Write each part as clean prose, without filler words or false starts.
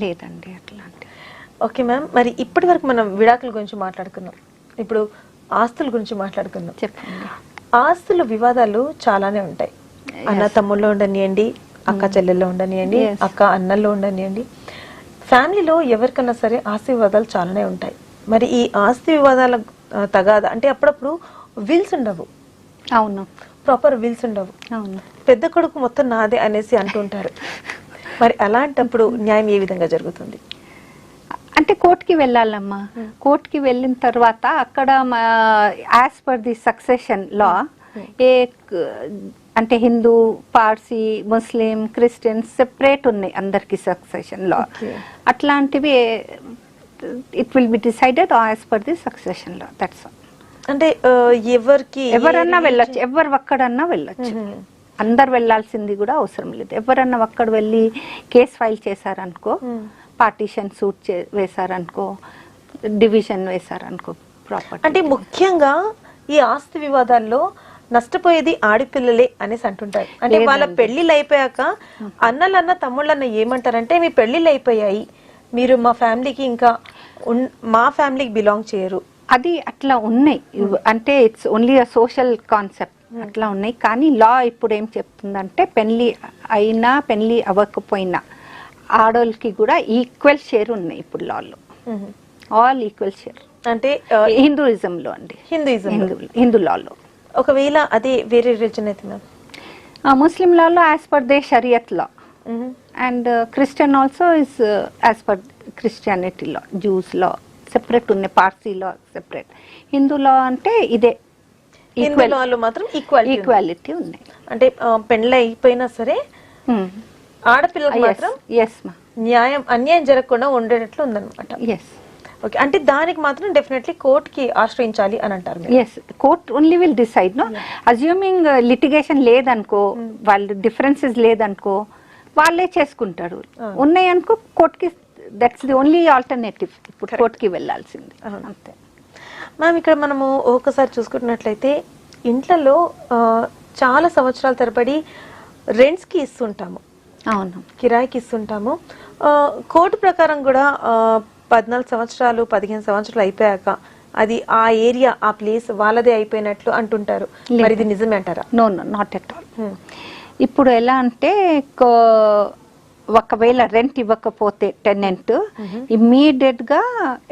లేదండి అట్లాంటి. Okay ma'am, మరి ఇప్పటి వరకు మనం విడాకుల గురించి మాట్లాడుకున్నాం, ఇప్పుడు ఆస్తుల గురించి మాట్లాడుకుందాం. చెప్పండి. ఆస్తుల వివాదాలు చాలానే ఉంటాయి. అన్న తమ్ముళ్ళు ఉండనియండి, అక్క చెల్లెల్లో ఉండనియండి, అక్క అన్నల్లో ఉండనియండి, ఫ్యామిలీలో ఎవరికన్నా సరే ఆస్తి వివాదాలు చాలానే ఉంటాయి. మరి ఈ ఆస్తి వివాదాల తగాద అంటే అప్పుడప్పుడు విల్స్ ఉండవు. అవును, ప్రాపర్ విల్స్ ఉండవు. అవును, పెద్ద కొడుకు మొత్తం నాదే అనేసి అంటుంటారు. మరి అలాంటప్పుడు న్యాయం ఏ విధంగా జరుగుతుంది? అంటే కోర్టుకి వెళ్ళాలమ్మా. కోర్టుకి వెళ్ళిన తర్వాత అక్కడ యాజ్ పర్ ది సక్సెషన్ లా అంటే హిందూ, పార్సీ, ముస్లిం, క్రిస్టియన్స్ సెపరేట్ ఉన్నాయి అందరికి సక్సెషన్ లా. అట్లాంటివి it will be decided as per the succession law. That's all. అంటే ఎవరన్నా వెళ్ళొచ్చు, ఎవరు ఒక్కడన్నా వెళ్ళొచ్చు. అందరు వెళ్ళాల్సింది కూడా అవసరం లేదు. ఎవరన్నా ఒక్కడ వెళ్ళి కేసు ఫైల్ చేశారనుకో, పార్టీషన్ సూట్ వేశారనుకో, డివిజన్ వేశారనుకో ప్రాపర్టీ. అంటే ముఖ్యంగా ఈ ఆస్తి వివాదాల్లో నష్టపోయేది ఆడపిల్లలే అనేసి అంటుంటారు. అంటే వాళ్ళ పెళ్లిళ్ళు అయిపోయాక అన్నలన్న తమ్ముళ్ళన్న ఏమంటారంటే, మీ పెళ్లిళ్ళు అయిపోయాయి, మీరు మా ఫ్యామిలీకి ఇంకా మా ఫ్యామిలీకి బిలాంగ్ చేయరు. అది అట్లా ఉన్నాయి. అంటే it's only a social concept అట్లా ఉన్నాయి. కానీ లా ఇప్పుడు ఏం చెప్తుందంటే, పెళ్లి అయినా పెళ్లి అవ్వకపోయినా ఆడోళ్ళకి కూడా ఈక్వల్ షేర్ ఉన్నాయి ఇప్పుడు లాలో. All equal share. అంటే హిందూయిజంలో అండి, హిందూ లాలో. ఒకవేళ అదే వేరే రిలీజన్ అయితే ముస్లిం లాలో as per they Shariat law, and Christian also is as per Christianity law. Juice law separate ఉన్నాయి, పార్సీ లా సెపరేట్. హిందూ లా అంటే ఇదే మాత్రం ఈక్వాలిటీ ఉన్నాయి. అంటే పెళ్ళి అయిపోయినా సరే ఆడపిల్లకి మాత్రం అన్యాయం జరగకుండా ఉండేటట్లు ఉందన్నమాట. ఓకే, అంటే దానికి మాత్రం డెఫినెట్లీ కోర్టుకి ఆశ్రయించాలి అని అంటారు. Court only will decide. No assuming litigation లేదనుకో, వాళ్ళు డిఫరెన్సెస్ లేదనుకో, వాళ్ళే చేసుకుంటారు. ఉన్నాయి అనుకో కోర్టుకి, దట్స్ ది ఓన్లీ ఆల్టర్నేటివ్. ఇప్పుడు కోర్టుకి వెళ్ళాల్సింది అంతే. మ్యామ్, ఇక్కడ మనము ఒకసారి చూసుకున్నట్లయితే ఇంట్లలో చాలా సంవత్సరాల తరబడి రెంట్స్కి ఇస్తుంటాము. అవును, కిరాయికి ఇస్తుంటాము. కోర్టు ప్రకారం కూడా 14 సంవత్సరాలు 15 సంవత్సరాలు అయిపోయాక అది ఆ ఏరియా, ఆ ప్లేస్ వాళ్ళదే అయిపోయినట్లు అంటుంటారు. మరి ఇది నిజమే అంటారా? No no, not at all. ఇప్పుడు ఎలా అంటే, ఒకవేళ రెంట్ ఇవ్వకపోతే టెనెంట్ ఇమ్మీడియట్ గా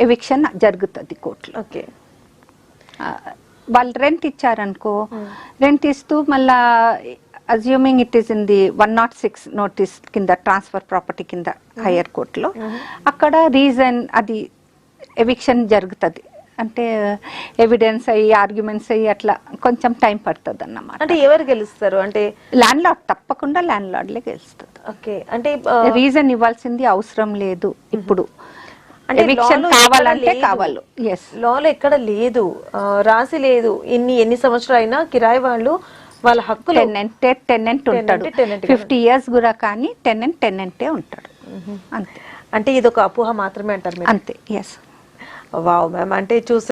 ఎవిక్షన్ జరుగుతుంది కోర్టులో. ఓకే, వాళ్ళు రెంట్ ఇచ్చారనుకో, రెంట్ ఇస్తూ మళ్ళా assuming it is in the 106 notice కింద, ట్రాన్స్ఫర్ ప్రాపర్టీ కింద హైయర్ కోర్టులో, అక్కడ రీజన్ అది ఎవిక్షన్ జరుగుతుంది. అంటే ఎవిడెన్స్ అయ్యి, ఆర్గ్యుమెంట్స్ అయ్యి అట్లా కొంచెం టైం పడుతుంది అన్నమాట. అంటే ఎవరు గెలుస్తారు? అంటే ల్యాండ్ లార్డ్, తప్పకుండా ల్యాండ్ లార్డ్లే గెలుస్తుంది. ఓకే, అంటే రీజన్ ఇవ్వాల్సింది అవసరం లేదు ఇప్పుడు. ఎవిక్షన్ కావాలంటే కావాలి. లాలో ఎక్కడ లేదు, రాసి లేదు. ఎన్ని సంవత్సరాలు అయినా కిరాయి వాళ్ళు వాళ్ళ హక్కు. టెనెంట్ ఉంటాడు 50 years కూడా, కానీ టెనెంటే ఉంటాడు అంతే. అంటే ఇది ఒక అపోహ మాత్రమే అంటారు అంతే. ఎస్. వావ్ మ్యామ్, అంటే చూసి